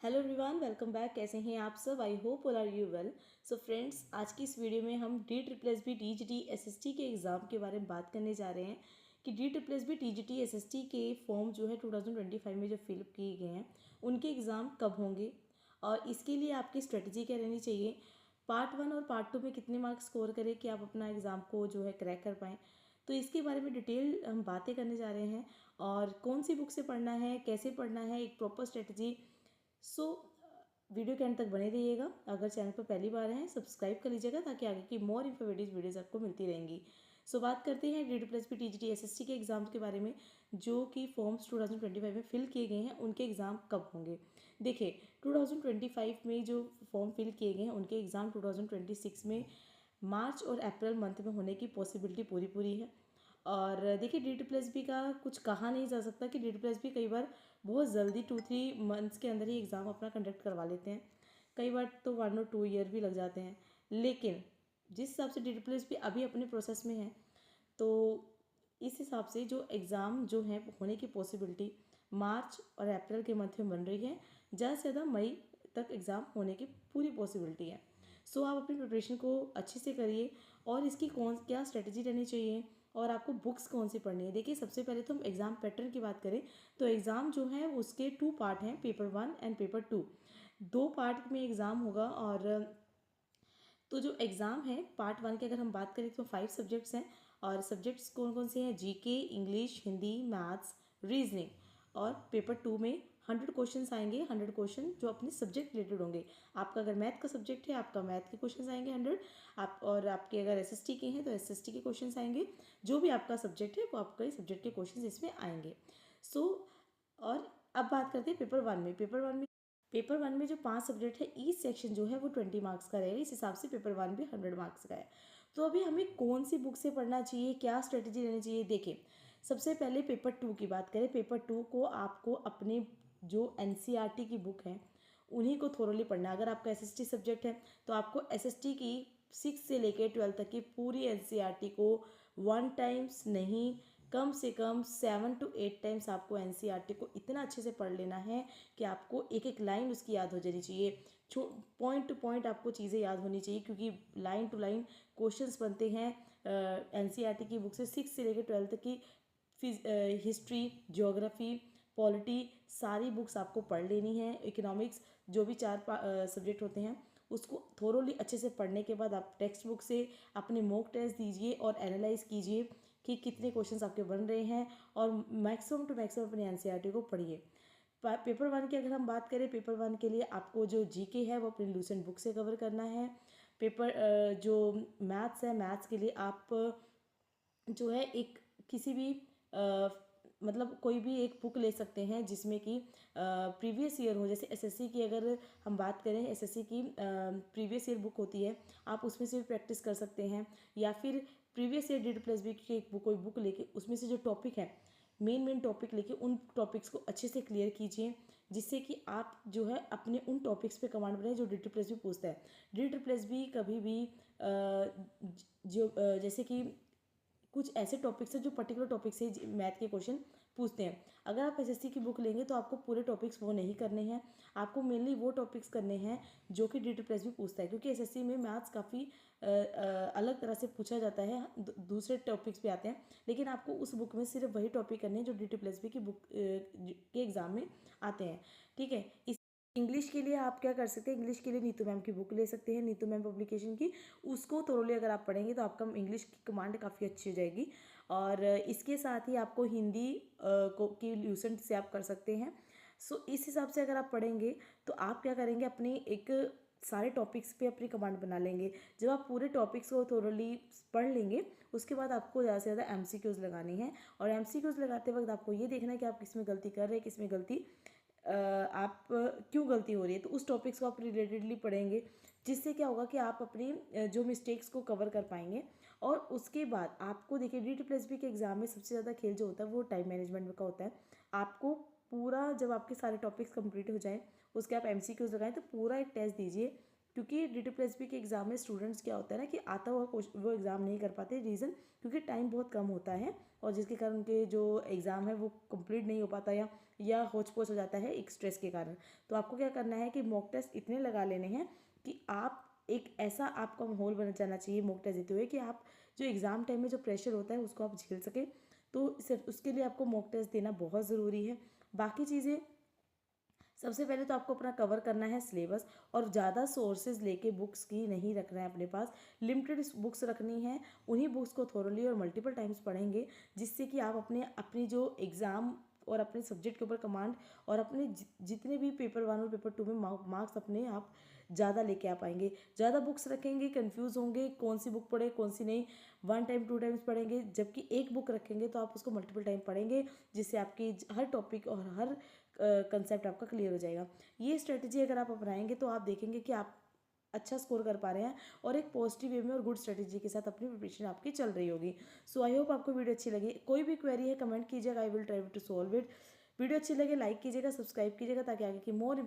Hello everyone, welcome back. कैसे हैं आप सब? I hope all are you well. So friends, आज की इस वीडियो में हम DSSB TGT SST के एग्ज़ाम के बारे में बात करने जा रहे हैं कि DSSB TGT SST के फॉर्म जो है 2025 में जो फिलअप किए गए हैं उनके एग्ज़ाम कब होंगे और इसके लिए आपकी स्ट्रेटजी क्या रहनी चाहिए। पार्ट 1 और पार्ट 2 में कितने मार्क्स स्कोर करें कि आप अपना एग्ज़ाम को जो है क्रैक कर पाएँ, तो इसके बारे में डिटेल हम बातें करने जा रहे हैं। और कौन सी बुक से पढ़ना है, कैसे पढ़ना है, एक प्रॉपर स्ट्रेटजी। सो वीडियो के अंत तक बने रहिएगा। अगर चैनल पर पहली बार हैं सब्सक्राइब कर लीजिएगा ताकि आगे की मोर इन्फॉर्मेटिव वीडियोज़ आपको मिलती रहेंगी। सो बात करते हैं DSSB TGT SST के एग्ज़ाम्स के बारे में जो कि फॉर्म्स 2025 में फिल किए गए हैं उनके एग्ज़ाम कब होंगे। देखिए, 2025 में जो फॉर्म फिल किए गए हैं उनके एग्ज़ाम 2026 में मार्च और अप्रैल मंथ में होने की पॉसिबिलिटी पूरी पूरी है। और देखिए, DSSB का कुछ कहा नहीं जा सकता कि DSSB कई बार बहुत जल्दी 2-3 मंथ्स के अंदर ही एग्ज़ाम अपना कंडक्ट करवा लेते हैं, कई बार तो 1 और 2 ईयर भी लग जाते हैं। लेकिन जिस हिसाब से DSSB अभी अपने प्रोसेस में है, तो इस हिसाब से जो एग्ज़ाम जो है होने की पॉसिबिलिटी मार्च और अप्रैल के मंथ में बन रही है। ज़्यादा से ज़्यादा मई तक एग्ज़ाम होने की पूरी पॉसिबिलिटी है। सो आप अपनी प्रिपरेशन को अच्छे से करिए और इसकी कौन क्या स्ट्रेटजी रहनी चाहिए और आपको बुक्स कौन सी पढ़नी है। देखिए, सबसे पहले तो हम एग्ज़ाम पैटर्न की बात करें तो एग्ज़ाम जो है उसके 2 पार्ट हैं, पेपर 1 एंड पेपर 2। 2 पार्ट में एग्ज़ाम होगा। और तो जो एग्ज़ाम है पार्ट 1 की अगर हम बात करें तो 5 सब्जेक्ट्स हैं। और सब्जेक्ट्स कौन कौन से हैं? GK, English, Hindi, maths, reasoning. और पेपर 2 में 100 क्वेश्चन आएंगे, 100 क्वेश्चन जो अपने सब्जेक्ट रिलेटेड होंगे। आपका अगर मैथ का सब्जेक्ट है, आपका मैथ के क्वेश्चन आएंगे 100। आप और आपके अगर SST के हैं तो SST के क्वेश्चन आएंगे। जो भी आपका सब्जेक्ट है वो आपका सब्जेक्ट के क्वेश्चन इसमें आएंगे। सो और अब बात करते हैं पेपर वन में जो 5 सब्जेक्ट है, ईच सेक्शन जो है वो 20 मार्क्स का रहेगा। इस हिसाब से पेपर 1 भी 100 मार्क्स का है। तो अभी हमें कौन सी बुक से पढ़ना चाहिए, क्या स्ट्रेटजी रहनी चाहिए। देखिए, सबसे पहले पेपर 2 की बात करें। पेपर 2 को आपको अपने जो NCERT की बुक है उन्हीं को थोरोली पढ़ना है। अगर आपका SST सब्जेक्ट है तो आपको SST की 6 से लेकर 12 तक की पूरी NCERT को 1 टाइम्स नहीं, कम से कम 7 to 8 टाइम्स आपको NCERT को इतना अच्छे से पढ़ लेना है कि आपको एक एक लाइन उसकी याद हो जानी चाहिए। पॉइंट टू पॉइंट आपको चीज़ें याद होनी चाहिए क्योंकि लाइन टू लाइन क्वेश्चंस बनते हैं NCERT की बुक से। 6 से लेकर 12 तक की हिस्ट्री, ज्योग्राफी, पॉलिटी, सारी बुक्स आपको पढ़ लेनी है। इकोनॉमिक्स, जो भी 4 सब्जेक्ट होते हैं उसको थोरोली अच्छे से पढ़ने के बाद आप टेक्स्ट बुक से अपने मॉक टेस्ट दीजिए और एनालाइज कीजिए कि कितने क्वेश्चंस आपके बन रहे हैं और मैक्सिमम टू मैक्सिमम अपने NCERT को पढ़िए। पेपर 1 की अगर हम बात करें, पेपर 1 के लिए आपको जो जीके है वो अपनी लूसेंट बुक से कवर करना है। जो मैथ्स है, मैथ्स के लिए आप जो है एक किसी भी मतलब कोई भी एक बुक ले सकते हैं जिसमें कि प्रीवियस ईयर हो। जैसे SSC की अगर हम बात करें, SSC की प्रीवियस ईयर बुक होती है, आप उसमें से भी प्रैक्टिस कर सकते हैं। या फिर प्रीवियस ईयर DSSB की एक बुक, कोई बुक लेके उसमें से जो टॉपिक है, मेन टॉपिक लेके उन टॉपिक्स को अच्छे से क्लियर कीजिए जिससे कि आप जो है अपने उन टॉपिक्स पे कमांड बनाए जो DSSB पूछता है। DSSB कभी भी जैसे कि कुछ ऐसे टॉपिक्स हैं जो पर्टिकुलर टॉपिक से मैथ के क्वेश्चन पूछते हैं। अगर आप SSC की बुक लेंगे तो आपको पूरे टॉपिक्स वो नहीं करने हैं, आपको मेनली वो टॉपिक्स करने हैं जो कि DSSB पूछता है। क्योंकि SSC में मैथ्स काफ़ी अलग तरह से पूछा जाता है, दूसरे टॉपिक्स भी आते हैं, लेकिन आपको उस बुक में सिर्फ वही टॉपिक करने हैं जो DSSB की बुक के एग्ज़ाम में आते हैं। ठीक है। इंग्लिश के लिए आप क्या कर सकते हैं, इंग्लिश के लिए नीतू मैम की बुक ले सकते हैं, नीतू मैम पब्लिकेशन की। उसको थोरोली अगर आप पढ़ेंगे तो आपका इंग्लिश की कमांड काफ़ी अच्छी हो जाएगी। और इसके साथ ही आपको हिंदी की ल्यूसेंट से आप कर सकते हैं। सो इस हिसाब से अगर आप पढ़ेंगे तो आप क्या करेंगे, अपने एक सारे टॉपिक्स पे अपनी कमांड बना लेंगे। जब आप पूरे टॉपिक्स को थोरोली पढ़ लेंगे उसके बाद आपको ज़्यादा से ज़्यादा MCQs लगानी है। और MCQs लगाते वक्त आपको ये देखना है कि आप किस में गलती कर रहे हैं, किस में गलती आप क्यों गलती हो रही है। तो उस टॉपिक्स को आप रिलेटेडली पढ़ेंगे जिससे क्या होगा कि आप अपनी जो मिस्टेक्स को कवर कर पाएंगे। और उसके बाद आपको देखिए, DSSB के एग्ज़ाम में सबसे ज़्यादा खेल जो होता है वो टाइम मैनेजमेंट का होता है। आपको पूरा, जब आपके सारे टॉपिक्स कंप्लीट हो जाएं उसके आप MCQs लगाएं तो पूरा एक टेस्ट दीजिए क्योंकि DTPSB के एग्ज़ाम में स्टूडेंट्स क्या होता है ना कि आता हुआ वो एग्ज़ाम नहीं कर पाते, रीज़न क्योंकि टाइम बहुत कम होता है और जिसके कारण उनके जो एग्ज़ाम है वो कंप्लीट नहीं हो पाता या होच पोच हो जाता है एक स्ट्रेस के कारण। तो आपको क्या करना है कि मॉक टेस्ट इतने लगा लेने हैं कि आप एक ऐसा आपका माहौल बन जाना चाहिए मॉक टेस्ट देते हुए कि आप जो एग्ज़ाम टाइम में जो प्रेशर होता है उसको आप झेल सकें। तो सिर्फ उसके लिए आपको मॉक टेस्ट देना बहुत ज़रूरी है। बाकी चीज़ें सबसे पहले तो आपको अपना कवर करना है सिलेबस और ज़्यादा सोर्सेज लेके बुक्स की नहीं रखना है अपने पास, लिमिटेड बुक्स रखनी है। उन्हीं बुक्स को थोरली और मल्टीपल टाइम्स पढ़ेंगे जिससे कि आप अपनी जो एग्ज़ाम और अपने सब्जेक्ट के ऊपर कमांड और अपने जितने भी पेपर 1 और पेपर 2 में मार्क्स अपने आप ज़्यादा लेके आ पाएंगे। ज़्यादा बुक्स रखेंगे कन्फ्यूज़ होंगे कौन सी बुक पढ़े कौन सी नहीं, 1 टाइम 2 टाइम्स पढ़ेंगे, जबकि एक बुक रखेंगे तो आप उसको मल्टीपल टाइम पढ़ेंगे जिससे आपकी हर टॉपिक और हर कंसेप्ट आपका क्लियर हो जाएगा। ये स्ट्रेटजी अगर आप अपनाएंगे तो आप देखेंगे कि आप अच्छा स्कोर कर पा रहे हैं और एक पॉजिटिव वे में और गुड स्ट्रेटजी के साथ अपनी प्रिपरेशन आपकी चल रही होगी। सो आई होप आपको वीडियो अच्छी लगी। कोई भी क्वेरी है कमेंट कीजिएगा, I will try to solve it. Video अच्छी लगे लाइक कीजिएगा, सब्सक्राइब कीजिएगा ताकि आगे की मोर